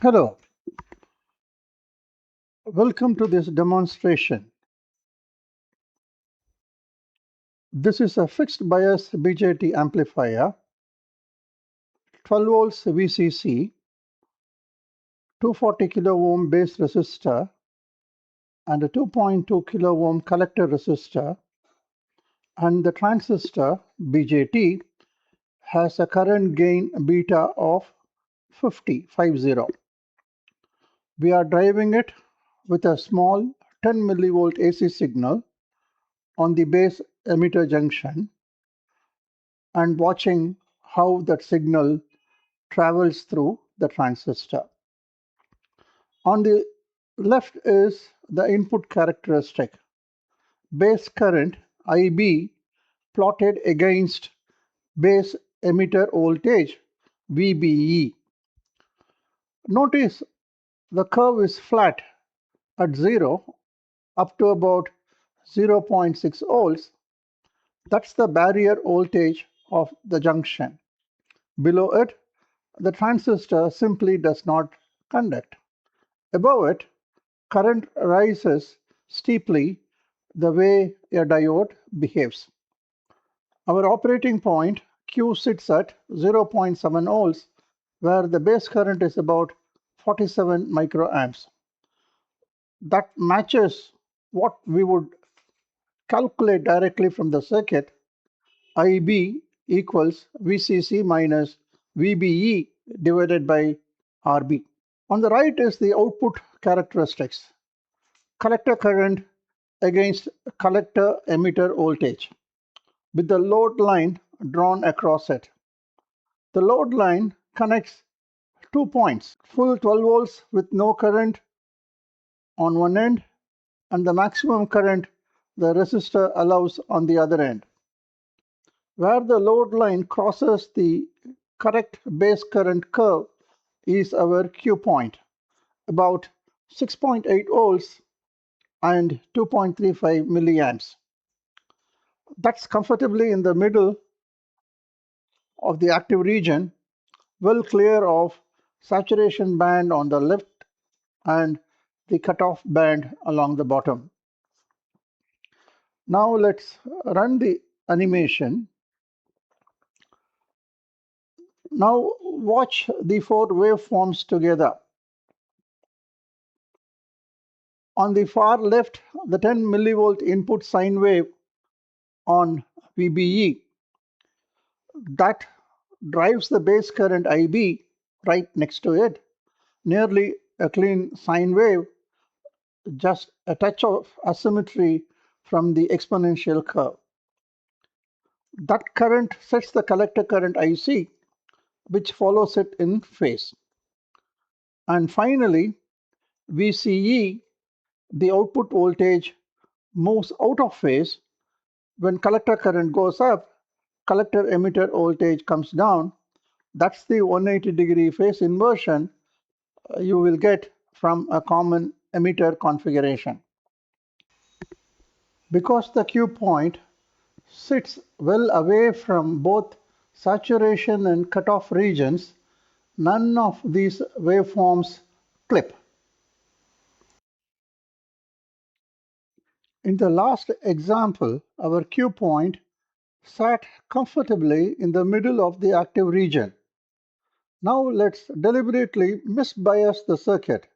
Hello, welcome to this demonstration. This is a fixed bias BJT amplifier, 12 volts VCC, 240 kilo ohm base resistor, and a 2.2 kilo ohm collector resistor, and the transistor BJT has a current gain beta of 50. We are driving it with a small 10 millivolt AC signal on the base emitter junction and watching how that signal travels through the transistor. On the left is the input characteristic. Base current IB plotted against base emitter voltage VBE. Notice the curve is flat at 0 up to about 0.6 volts. That's the barrier voltage of the junction. Below it, the transistor simply does not conduct. Above it, current rises steeply the way a diode behaves. Our operating point Q sits at 0.7 volts, where the base current is about 47 microamps. That matches what we would calculate directly from the circuit. IB equals VCC minus VBE divided by RB. On the right is the output characteristics. Collector current against collector emitter voltage with the load line drawn across it. The load line connects 2 points, full 12 volts with no current on one end and the maximum current the resistor allows on the other end. Where the load line crosses the correct base current curve is our Q point, about 6.8 volts and 2.35 milliamps. That's comfortably in the middle of the active region, well clear of saturation band on the left and the cutoff band along the bottom. Now let's run the animation. Now watch the four waveforms together. On the far left, the 10 millivolt input sine wave on VBE. That drives the base current IB right next to it. Nearly a clean sine wave, just a touch of asymmetry from the exponential curve. That current sets the collector current IC, which follows it in phase. And finally, VCE, the output voltage, moves out of phase. When collector current goes up, collector emitter voltage comes down. That's the 180-degree phase inversion you will get from a common emitter configuration. Because the Q point sits well away from both saturation and cutoff regions, none of these waveforms clip. In the last example, our Q point sat comfortably in the middle of the active region. Now let's deliberately misbias the circuit.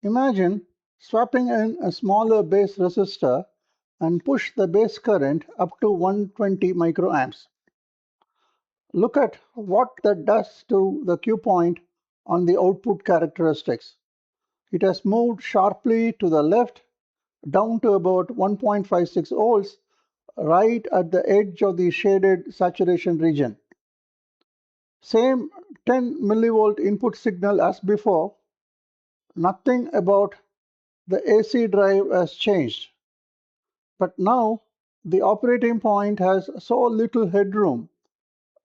Imagine swapping in a smaller base resistor and push the base current up to 120 microamps. Look at what that does to the Q point on the output characteristics. It has moved sharply to the left, down to about 1.56 volts, right at the edge of the shaded saturation region. Same 10 millivolt input signal as before. Nothing about the AC drive has changed. But now the operating point has so little headroom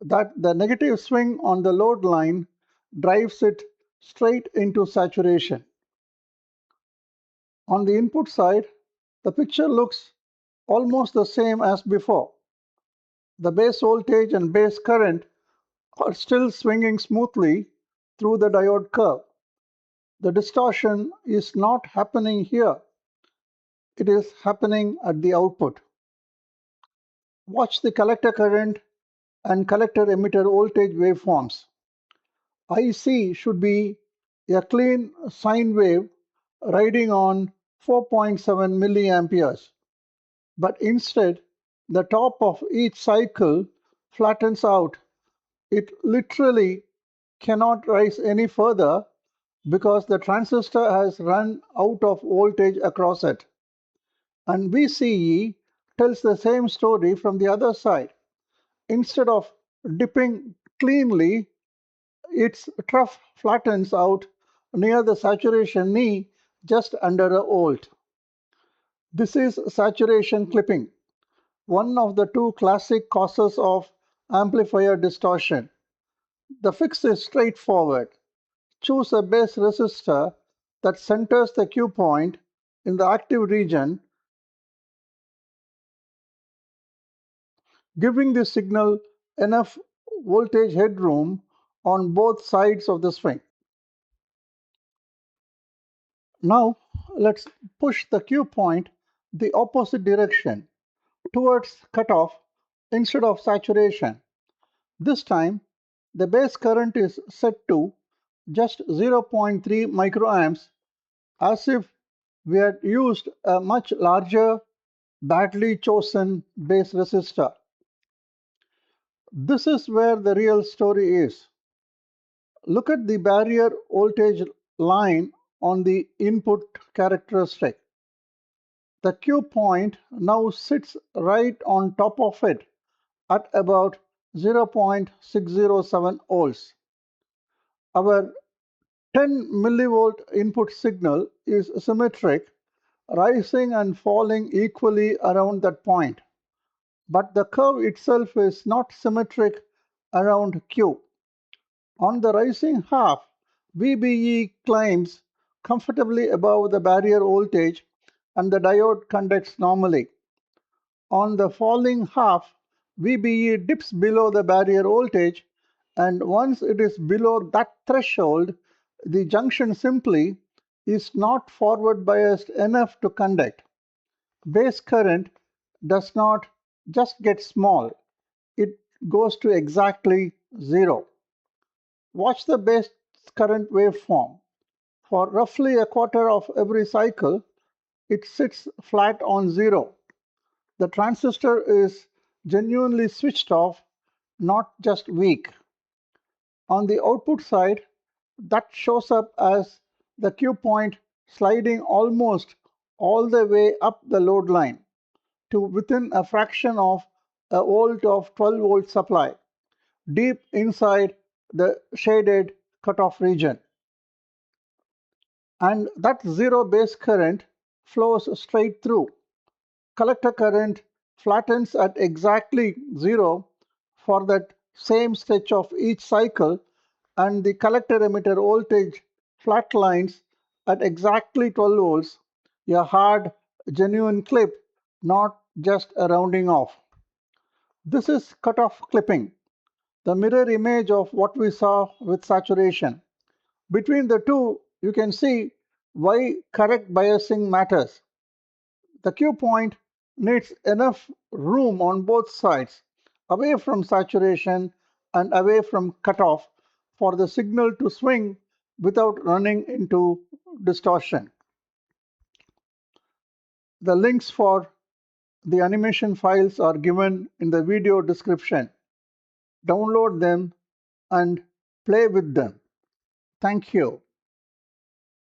that the negative swing on the load line drives it straight into saturation. On the input side, the picture looks almost the same as before. The base voltage and base current are still swinging smoothly through the diode curve. The distortion is not happening here. It is happening at the output. Watch the collector current and collector emitter voltage waveforms. IC should be a clean sine wave riding on 4.7 milliamperes, but instead the top of each cycle flattens out. It literally cannot rise any further because the transistor has run out of voltage across it. And VCE tells the same story from the other side. Instead of dipping cleanly, its trough flattens out near the saturation knee just under a volt. This is saturation clipping, one of the two classic causes of amplifier distortion. The fix is straightforward. Choose a base resistor that centers the Q point in the active region, giving the signal enough voltage headroom on both sides of the swing. Now let's push the Q point the opposite direction towards cutoff instead of saturation. This time the base current is set to just 0.3 microamps, as if we had used a much larger, badly chosen base resistor. This is where the real story is. Look at the barrier voltage line on the input characteristic. The Q point now sits right on top of it at about 0.607 volts. Our 10 millivolt input signal is symmetric, rising and falling equally around that point. But the curve itself is not symmetric around Q. On the rising half, VBE climbs comfortably above the barrier voltage and the diode conducts normally. On the falling half, VBE dips below the barrier voltage, and once it is below that threshold, the junction simply is not forward biased enough to conduct. Base current does not just get small, it goes to exactly zero. Watch the base current waveform. For roughly a quarter of every cycle, it sits flat on zero. The transistor is genuinely switched off, not just weak. On the output side, that shows up as the Q point sliding almost all the way up the load line to within a fraction of a volt of 12 volt supply, deep inside the shaded cutoff region. And that zero base current flows straight through. Collector current flattens at exactly zero for that same stretch of each cycle, and the collector emitter voltage flatlines at exactly 12 volts, a hard, genuine clip, not just a rounding off. This is cutoff clipping, the mirror image of what we saw with saturation. Between the two, you can see why correct biasing matters. The Q point needs enough room on both sides, away from saturation and away from cutoff, for the signal to swing without running into distortion. The links for the animation files are given in the video description. Download them and play with them. Thank you.